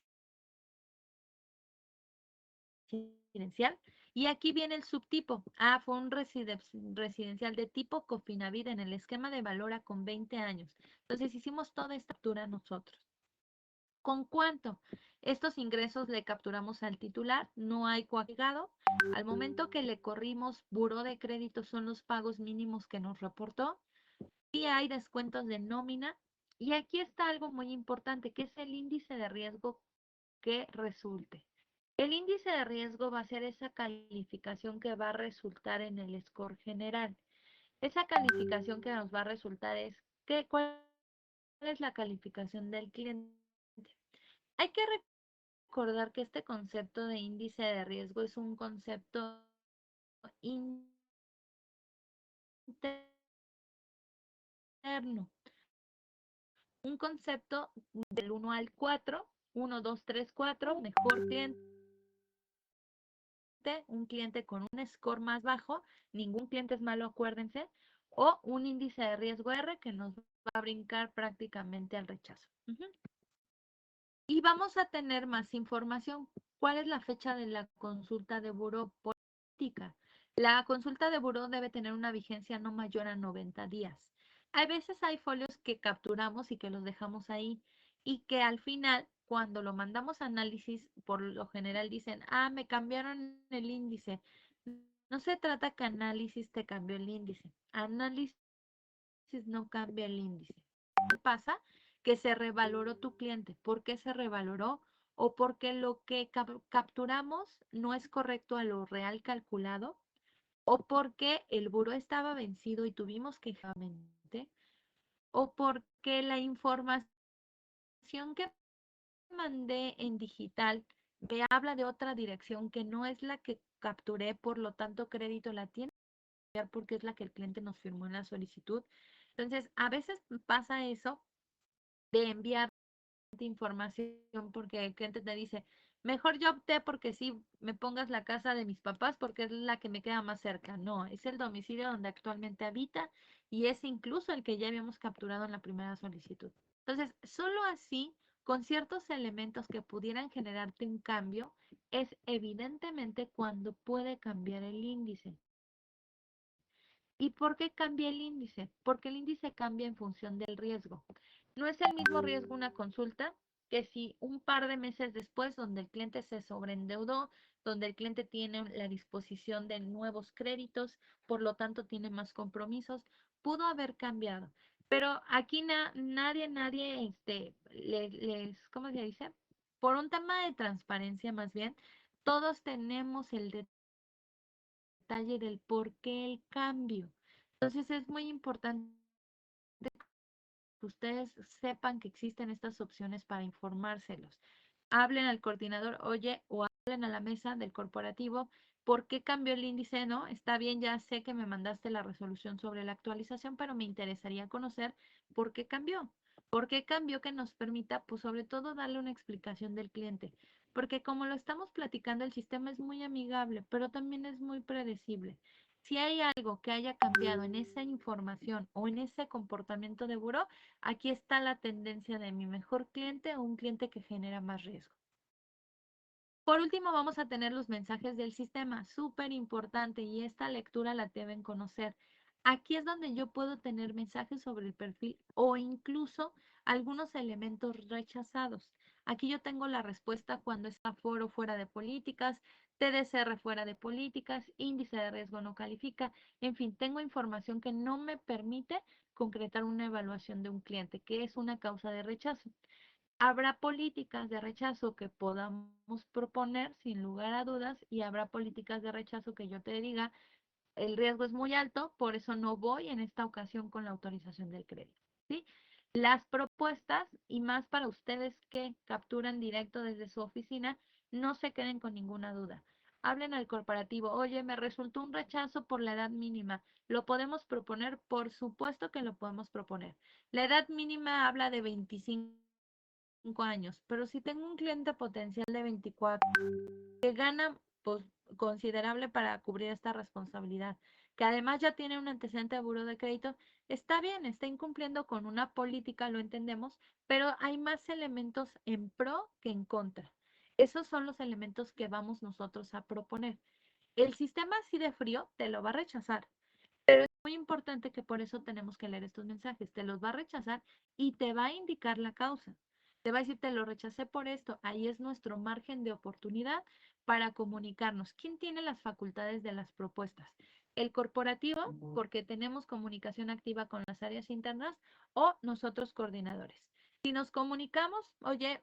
Y aquí viene el subtipo. Fue un residencial de tipo Cofinavit en el esquema de Valora con 20 años. Entonces hicimos toda esta captura nosotros. ¿Con cuánto? Estos ingresos le capturamos al titular, no hay coagregado. Al momento que le corrimos buró de crédito son los pagos mínimos que nos reportó. Y hay descuentos de nómina. Y aquí está algo muy importante, que es el índice de riesgo que resulte. El índice de riesgo va a ser esa calificación que va a resultar en el score general. Esa calificación que nos va a resultar es ¿cuál es la calificación del cliente? Hay que recordar que este concepto de índice de riesgo es un concepto interno, un concepto del 1 al 4, 1, 2, 3, 4, mejor cliente, un cliente con un score más bajo, ningún cliente es malo, acuérdense, o un índice de riesgo R que nos va a brincar prácticamente al rechazo. Y vamos a tener más información. ¿Cuál es la fecha de la consulta de buró política? La consulta de buró debe tener una vigencia no mayor a 90 días. A veces hay folios que capturamos y que los dejamos ahí y que al final, cuando lo mandamos a análisis, por lo general dicen, ah, me cambiaron el índice. No se trata que análisis te cambió el índice. Análisis no cambia el índice. ¿Qué pasa? Que se revaloró tu cliente. ¿Por qué se revaloró? O porque lo que capturamos no es correcto a lo real calculado, o porque el buró estaba vencido y tuvimos que o porque la información que mandé en digital me habla de otra dirección que no es la que capturé, por lo tanto crédito la tiene que cambiar porque es la que el cliente nos firmó en la solicitud. Entonces, a veces pasa eso de enviar información porque el cliente te dice, mejor yo opté porque sí me pongas la casa de mis papás porque es la que me queda más cerca. No, es el domicilio donde actualmente habita y es incluso el que ya habíamos capturado en la primera solicitud. Entonces, solo así, con ciertos elementos que pudieran generarte un cambio, es evidentemente cuando puede cambiar el índice. ¿Y por qué cambia el índice? Porque el índice cambia en función del riesgo. No es el mismo riesgo una consulta que si un par de meses después, donde el cliente se sobreendeudó, donde el cliente tiene la disposición de nuevos créditos, por lo tanto tiene más compromisos, pudo haber cambiado. Pero aquí nadie, ¿cómo se dice? Por un tema de transparencia más bien, todos tenemos el detalle del por qué el cambio. Entonces es muy importante que ustedes sepan que existen estas opciones para informárselos. Hablen al coordinador, oye, o hablen a la mesa del corporativo, ¿por qué cambió el índice? No, está bien, ya sé que me mandaste la resolución sobre la actualización, pero me interesaría conocer por qué cambió. ¿Por qué cambió que nos permita, pues sobre todo, darle una explicación del cliente? Porque como lo estamos platicando, el sistema es muy amigable, pero también es muy predecible. Si hay algo que haya cambiado en esa información o en ese comportamiento de buró, aquí está la tendencia de mi mejor cliente o un cliente que genera más riesgo. Por último, vamos a tener los mensajes del sistema, súper importante, y esta lectura la deben conocer. Aquí es donde yo puedo tener mensajes sobre el perfil o incluso algunos elementos rechazados. Aquí yo tengo la respuesta cuando está foro fuera de políticas, TDCR fuera de políticas, índice de riesgo no califica, en fin, tengo información que no me permite concretar una evaluación de un cliente, que es una causa de rechazo. Habrá políticas de rechazo que podamos proponer sin lugar a dudas y habrá políticas de rechazo que yo te diga, el riesgo es muy alto, por eso no voy en esta ocasión con la autorización del crédito, ¿sí? Las propuestas, y más para ustedes que capturan directo desde su oficina, no se queden con ninguna duda. Hablen al corporativo, oye, me resultó un rechazo por la edad mínima. ¿Lo podemos proponer? Por supuesto que lo podemos proponer. La edad mínima habla de 25 años, pero si tengo un cliente potencial de 24 que gana pues, considerable para cubrir esta responsabilidad, que además ya tiene un antecedente de buro de crédito, está bien, está incumpliendo con una política, lo entendemos, pero hay más elementos en pro que en contra. Esos son los elementos que vamos nosotros a proponer. El sistema así de frío te lo va a rechazar. Muy importante que por eso tenemos que leer estos mensajes. Te los va a rechazar y te va a indicar la causa. Te va a decir, te lo rechacé por esto. Ahí es nuestro margen de oportunidad para comunicarnos. ¿Quién tiene las facultades de las propuestas? El corporativo, porque tenemos comunicación activa con las áreas internas, o nosotros coordinadores. Si nos comunicamos, oye,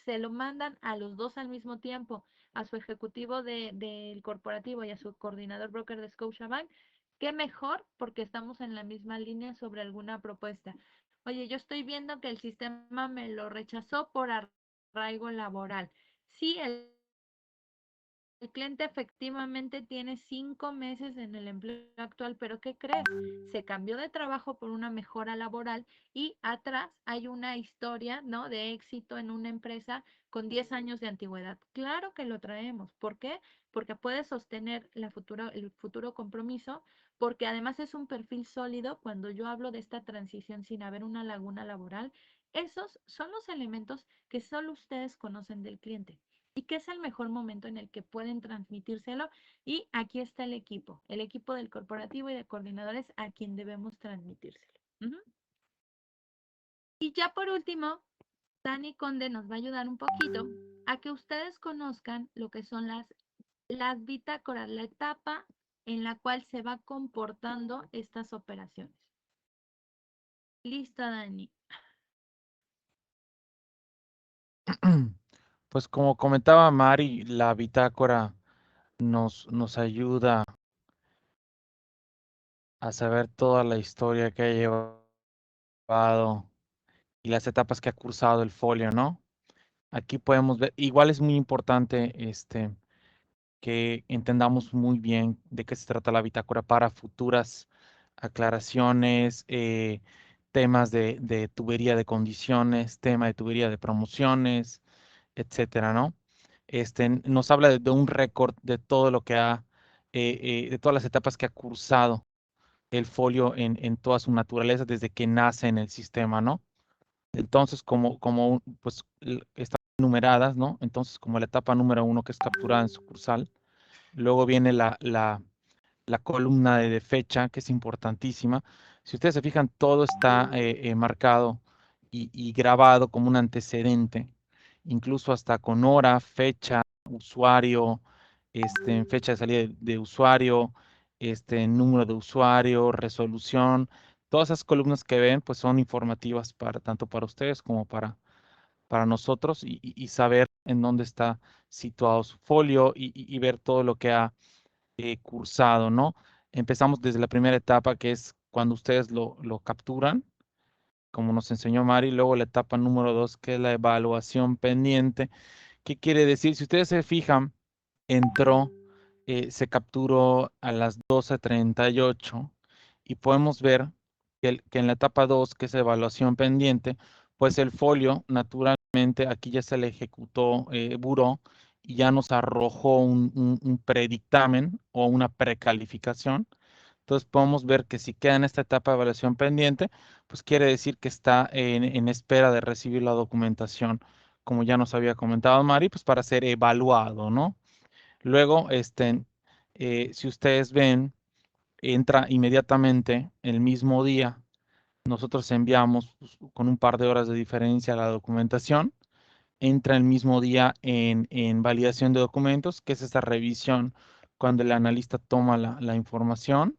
se lo mandan a los dos al mismo tiempo, a su ejecutivo del corporativo y a su coordinador broker de Scotiabank, qué mejor porque estamos en la misma línea sobre alguna propuesta. Oye, yo estoy viendo que el sistema me lo rechazó por arraigo laboral. Sí, el cliente efectivamente tiene 5 meses en el empleo actual, pero ¿qué crees? Se cambió de trabajo por una mejora laboral y atrás hay una historia, ¿no? De éxito en una empresa con 10 años de antigüedad. Claro que lo traemos. ¿Por qué? Porque puede sostener el futuro compromiso, porque además es un perfil sólido. Cuando yo hablo de esta transición sin haber una laguna laboral, esos son los elementos que solo ustedes conocen del cliente y que es el mejor momento en el que pueden transmitírselo. Y aquí está el equipo del corporativo y de coordinadores a quien debemos transmitírselo. Ujú. Y ya por último, Dani Conde nos va a ayudar un poquito a que ustedes conozcan lo que son las bitácoras, la etapa en la cual se va comportando estas operaciones. Listo, Dani. Pues como comentaba Mari, la bitácora nos ayuda a saber toda la historia que ha llevado y las etapas que ha cursado el folio, ¿no? Aquí podemos ver, igual es muy importante que entendamos muy bien de qué se trata la bitácora para futuras aclaraciones, temas de tubería de condiciones, tema de tubería de promociones, etcétera, ¿no? Nos habla de un récord de todo lo que de todas las etapas que ha cursado el folio en toda su naturaleza desde que nace en el sistema, ¿no? Entonces, pues están numeradas, ¿no? Entonces, como la etapa número 1 que es capturada en sucursal, luego viene la columna de fecha, que es importantísima. Si ustedes se fijan, todo está marcado y grabado como un antecedente, incluso hasta con hora, fecha, usuario, fecha de salida de usuario, número de usuario, resolución. Todas esas columnas que ven, pues son informativas tanto para ustedes como para nosotros y saber en dónde está situado su folio y ver todo lo que ha cursado, ¿no? Empezamos desde la primera etapa, que es cuando ustedes lo capturan, como nos enseñó Mari, luego la etapa número 2, que es la evaluación pendiente. ¿Qué quiere decir? Si ustedes se fijan, entró, se capturó a las 12:38 y podemos ver que en la etapa 2, que es evaluación pendiente, pues el folio, naturalmente, aquí ya se le ejecutó buró y ya nos arrojó un predictamen o una precalificación. Entonces podemos ver que si queda en esta etapa de evaluación pendiente, pues quiere decir que está en espera de recibir la documentación, como ya nos había comentado Mari, pues para ser evaluado, ¿no? Luego, si ustedes ven, entra inmediatamente el mismo día. Nosotros enviamos pues, con un par de horas de diferencia la documentación. Entra el mismo día en validación de documentos, que es esta revisión cuando el analista toma la información.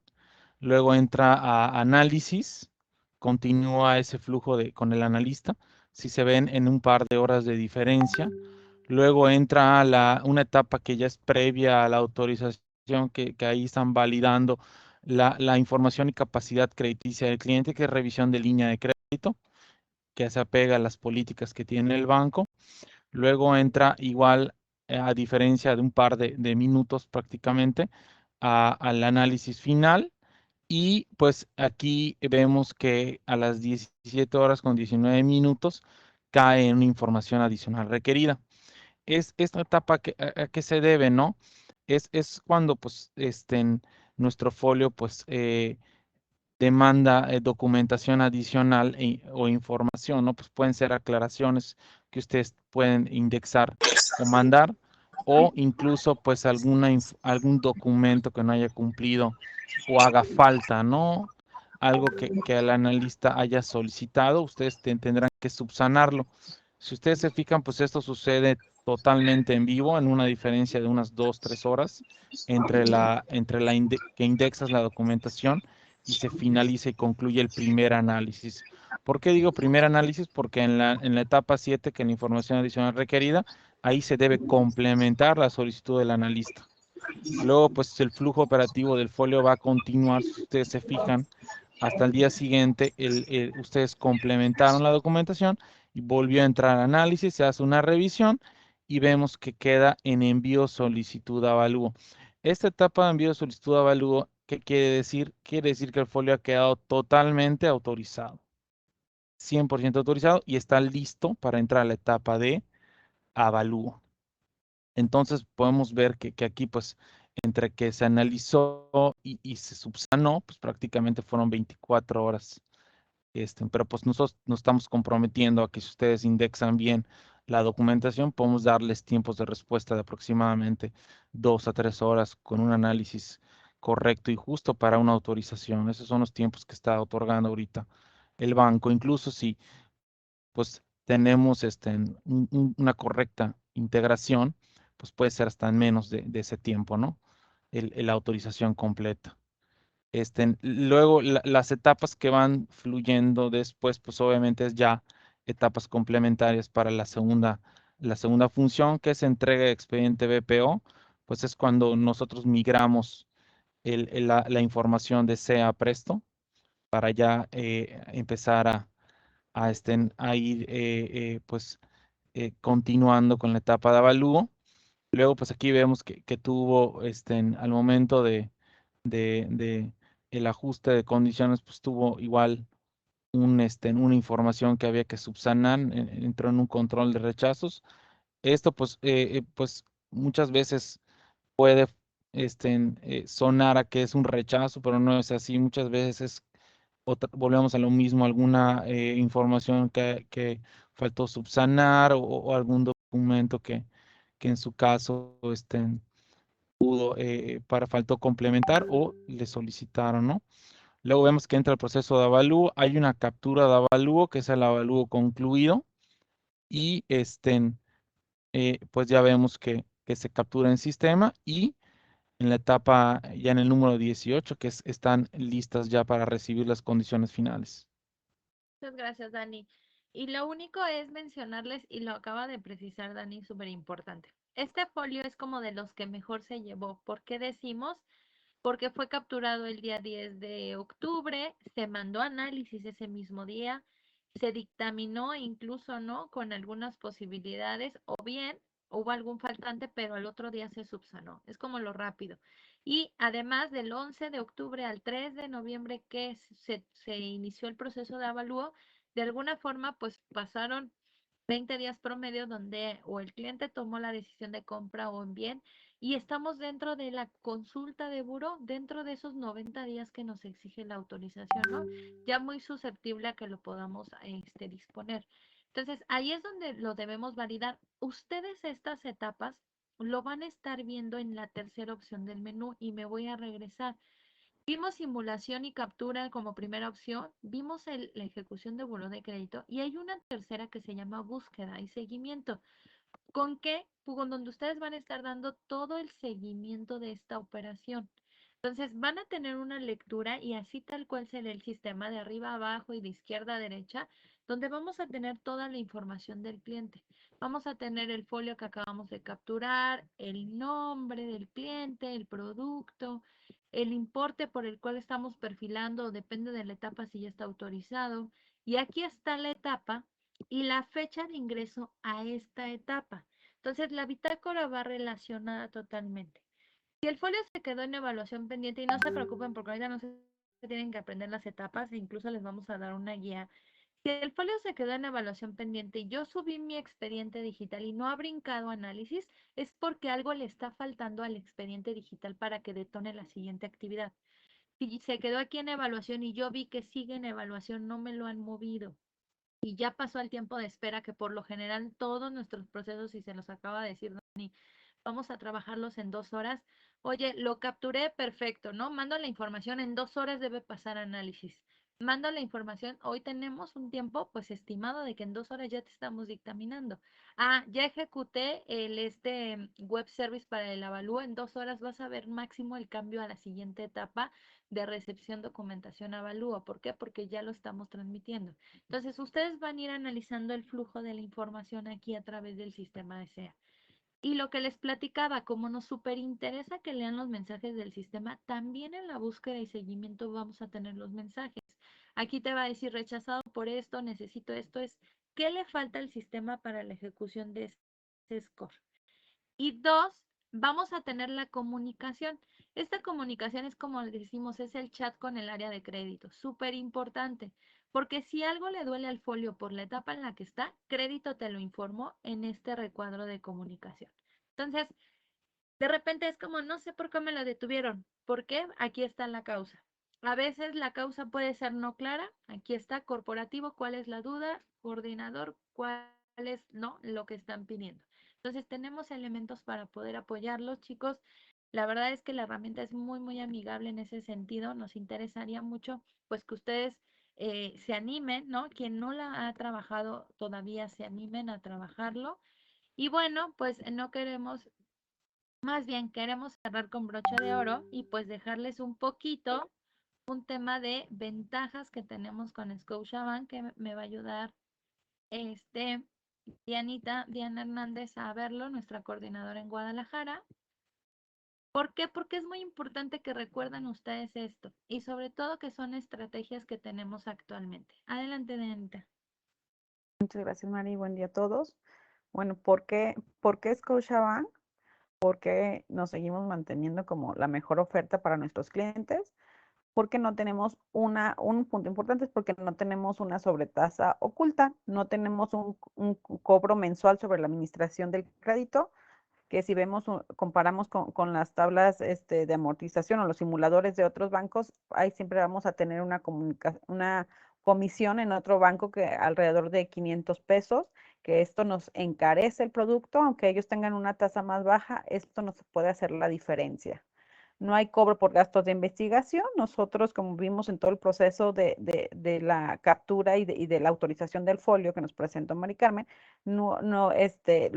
Luego entra a análisis, continúa ese flujo con el analista, si se ven en un par de horas de diferencia. Luego entra a una etapa que ya es previa a la autorización, que ahí están validando la información y capacidad crediticia del cliente, que es revisión de línea de crédito, que se apega a las políticas que tiene el banco. Luego entra igual, a diferencia de un par de minutos prácticamente, al análisis final. Y pues aquí vemos que a las 17 horas con 19 minutos cae una información adicional requerida. Es esta etapa a qué se debe, ¿no? Es cuando pues nuestro folio pues demanda documentación adicional o información, ¿no? Pues pueden ser aclaraciones que ustedes pueden indexar o mandar, o incluso pues algún documento que no haya cumplido o haga falta, ¿no? Algo que el analista haya solicitado, ustedes tendrán que subsanarlo. Si ustedes se fijan, pues esto sucede totalmente en vivo, en una diferencia de unas 2, 3 horas que indexas la documentación y se finaliza y concluye el primer análisis. ¿Por qué digo primer análisis? Porque en la etapa 7, que es la información adicional requerida, ahí se debe complementar la solicitud del analista. Luego, pues el flujo operativo del folio va a continuar, si ustedes se fijan, hasta el día siguiente, ustedes complementaron la documentación y volvió a entrar a análisis, se hace una revisión y vemos que queda en envío solicitud avalúo. Esta etapa de envío solicitud avalúo, ¿qué quiere decir? Quiere decir que el folio ha quedado totalmente autorizado, 100% autorizado y está listo para entrar a la etapa de avalúo. Entonces podemos ver que aquí pues entre que se analizó y se subsanó, pues prácticamente fueron 24 horas. Pero pues nosotros nos estamos comprometiendo a que si ustedes indexan bien la documentación, podemos darles tiempos de respuesta de aproximadamente 2 a 3 horas con un análisis correcto y justo para una autorización. Esos son los tiempos que está otorgando ahorita el banco. Incluso si pues tenemos una correcta integración, pues puede ser hasta en menos de ese tiempo, ¿no? La autorización completa. Luego, las etapas que van fluyendo después, pues obviamente es ya etapas complementarias para la segunda función, que es entrega de expediente BPO, pues es cuando nosotros migramos la información de SEA a Presto para ya empezar a ir pues continuando con la etapa de avalúo. Luego, pues aquí vemos que tuvo, al momento de el ajuste de condiciones, pues tuvo igual una información que había que subsanar, entró en un control de rechazos. Esto, pues muchas veces puede sonar a que es un rechazo, pero no es así. Muchas veces volvemos a lo mismo, alguna información que faltó subsanar o algún documento que en su caso faltó complementar o le solicitaron, ¿no? Luego vemos que entra el proceso de avalúo, hay una captura de avalúo que es el avalúo concluido y pues ya vemos que se captura en sistema y en la etapa, ya en el número 18, están listas ya para recibir las condiciones finales. Muchas gracias, Dani. Y lo único es mencionarles, y lo acaba de precisar Dani, súper importante. Este folio es como de los que mejor se llevó. ¿Por qué decimos? Porque fue capturado el día 10 de octubre, se mandó análisis ese mismo día, se dictaminó incluso, ¿no? Con algunas posibilidades, o bien hubo algún faltante, pero al otro día se subsanó. Es como lo rápido. Y además del 11 de octubre al 3 de noviembre que se inició el proceso de avalúo, de alguna forma, pues pasaron 20 días promedio donde o el cliente tomó la decisión de compra o en bien y estamos dentro de la consulta de buró, dentro de esos 90 días que nos exige la autorización, ¿no? Ya muy susceptible a que lo podamos disponer. Entonces, ahí es donde lo debemos validar. Ustedes estas etapas lo van a estar viendo en la tercera opción del menú y me voy a regresar. Vimos simulación y captura como primera opción, vimos la ejecución de buró de crédito y hay una tercera que se llama búsqueda y seguimiento. ¿Con qué? Con donde ustedes van a estar dando todo el seguimiento de esta operación. Entonces van a tener una lectura y así tal cual será el sistema de arriba a abajo y de izquierda a derecha, donde vamos a tener toda la información del cliente. Vamos a tener el folio que acabamos de capturar, el nombre del cliente, el producto, el importe por el cual estamos perfilando, depende de la etapa si ya está autorizado. Y aquí está la etapa y la fecha de ingreso a esta etapa. Entonces, la bitácora va relacionada totalmente. Si el folio se quedó en evaluación pendiente, y no se preocupen porque ahorita no se tienen que aprender las etapas, e incluso les vamos a dar una guía. Si el folio se quedó en evaluación pendiente y yo subí mi expediente digital y no ha brincado análisis, es porque algo le está faltando al expediente digital para que detone la siguiente actividad. Si se quedó aquí en evaluación y yo vi que sigue en evaluación, no me lo han movido y ya pasó el tiempo de espera que por lo general todos nuestros procesos, y se los acaba de decir Dani, vamos a trabajarlos en 2 horas. Oye, lo capturé perfecto, ¿no? Mando la información, en 2 horas debe pasar análisis. Mando la información, hoy tenemos un tiempo pues estimado de que en 2 horas ya te estamos dictaminando. Ah, ya ejecuté web service para el avalúo, en 2 horas vas a ver máximo el cambio a la siguiente etapa de recepción, documentación, avalúo. ¿Por qué? Porque ya lo estamos transmitiendo. Entonces, ustedes van a ir analizando el flujo de la información aquí a través del sistema de SEA. Y lo que les platicaba, como nos súper interesa que lean los mensajes del sistema, también en la búsqueda y seguimiento vamos a tener los mensajes. Aquí te va a decir rechazado por esto, necesito esto, es ¿qué le falta al sistema para la ejecución de ese score? Y dos, vamos a tener la comunicación. Esta comunicación es como le decimos, es el chat con el área de crédito, súper importante, porque si algo le duele al folio por la etapa en la que está, crédito te lo informó en este recuadro de comunicación. Entonces, de repente es como, no sé por qué me lo detuvieron. ¿Por qué? Aquí está la causa. A veces la causa puede ser no clara. Aquí está corporativo, cuál es la duda, coordinador, cuál es no lo que están pidiendo. Entonces tenemos elementos para poder apoyarlos, chicos. La verdad es que la herramienta es muy, muy amigable en ese sentido. Nos interesaría mucho, pues, que ustedes se animen, ¿no? Quien no la ha trabajado todavía se animen a trabajarlo. Y bueno, pues no queremos, más bien queremos cerrar con broche de oro y pues dejarles un poquito un tema de ventajas que tenemos con Scotiabank, que me va a ayudar este Diana Hernández a verlo, nuestra coordinadora en Guadalajara. ¿Por qué? Porque es muy importante que recuerden ustedes esto y sobre todo que son estrategias que tenemos actualmente. Adelante, Dianita. Muchas gracias, Mari. Buen día a todos. Bueno, ¿por qué Scotiabank? Porque nos seguimos manteniendo como la mejor oferta para nuestros clientes, porque no tenemos un punto importante, es porque no tenemos una sobretasa oculta, no tenemos un cobro mensual sobre la administración del crédito, que si vemos, comparamos con las tablas de amortización o los simuladores de otros bancos, ahí siempre vamos a tener una comisión en otro banco que alrededor de 500 pesos, que esto nos encarece el producto, aunque ellos tengan una tasa más baja, esto nos puede hacer la diferencia. No hay cobro por gastos de investigación. Nosotros, como vimos en todo el proceso de la captura y de la autorización del folio que nos presentó Mari Carmen, lo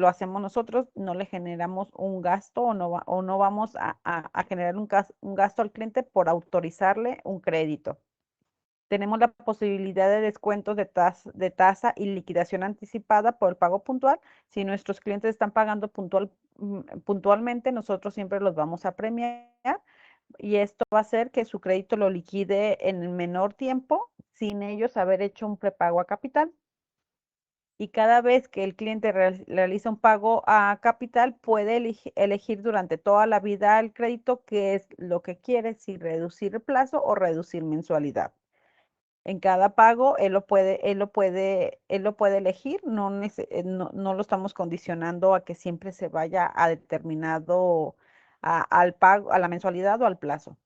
hacemos nosotros, no le generamos un gasto o no vamos a generar un gasto al cliente por autorizarle un crédito. Tenemos la posibilidad de descuentos de tasa y liquidación anticipada por el pago puntual. Si nuestros clientes están pagando puntualmente, nosotros siempre los vamos a premiar y esto va a hacer que su crédito lo liquide en el menor tiempo sin ellos haber hecho un prepago a capital. Y cada vez que el cliente realiza un pago a capital, puede elegir durante toda la vida el crédito qué es lo que quiere, si reducir el plazo o reducir mensualidad. En cada pago él lo puede elegir, no lo estamos condicionando a que siempre se vaya a determinado al pago, a la mensualidad o al plazo.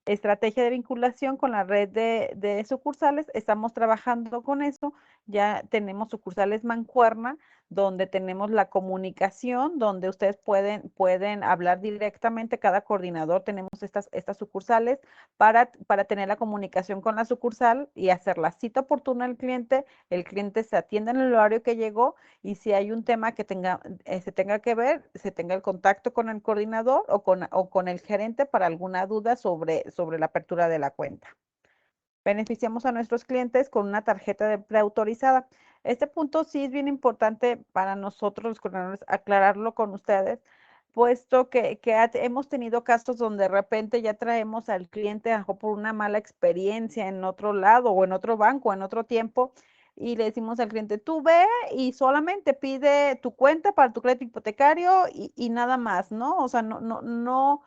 Estrategia de vinculación con la red de sucursales. Estamos trabajando con eso. Ya tenemos sucursales mancuerna, donde tenemos la comunicación, donde ustedes pueden hablar directamente. Cada coordinador tenemos estas sucursales para tener la comunicación con la sucursal y hacer la cita oportuna al cliente. El cliente se atiende en el horario que llegó y si hay un tema que se tenga que ver, se tenga el contacto con el coordinador o con el gerente para alguna duda sobre la apertura de la cuenta. Beneficiamos a nuestros clientes con una tarjeta de preautorizada. Este punto sí es bien importante para nosotros los coordinadores aclararlo con ustedes, puesto que hemos tenido casos donde de repente ya traemos al cliente a lo mejor por una mala experiencia en otro lado o en otro banco, en otro tiempo, y le decimos al cliente, tú ve y solamente pide tu cuenta para tu crédito hipotecario y nada más, ¿no? O sea, no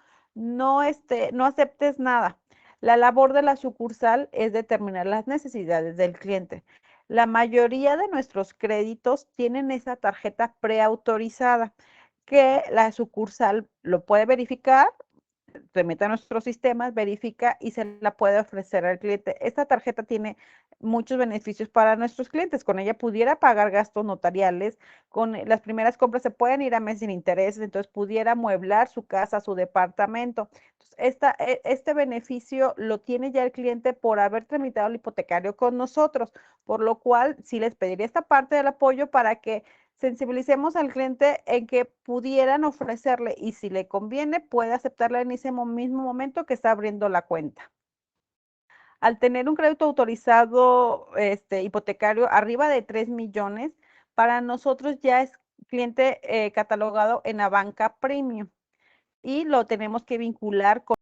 aceptes nada. La labor de la sucursal es determinar las necesidades del cliente. La mayoría de nuestros créditos tienen esa tarjeta preautorizada que la sucursal lo puede verificar, se mete a nuestros sistemas, verifica y se la puede ofrecer al cliente. Esta tarjeta tiene muchos beneficios para nuestros clientes. Con ella pudiera pagar gastos notariales, con las primeras compras se pueden ir a meses sin intereses, entonces pudiera amueblar su casa, su departamento. Entonces, este beneficio lo tiene ya el cliente por haber tramitado el hipotecario con nosotros, por lo cual sí les pediría esta parte del apoyo para que sensibilicemos al cliente en que pudieran ofrecerle y si le conviene puede aceptarla en ese mismo momento que está abriendo la cuenta. Al tener un crédito autorizado hipotecario arriba de 3 millones, para nosotros ya es cliente catalogado en la banca premium y lo tenemos que vincular con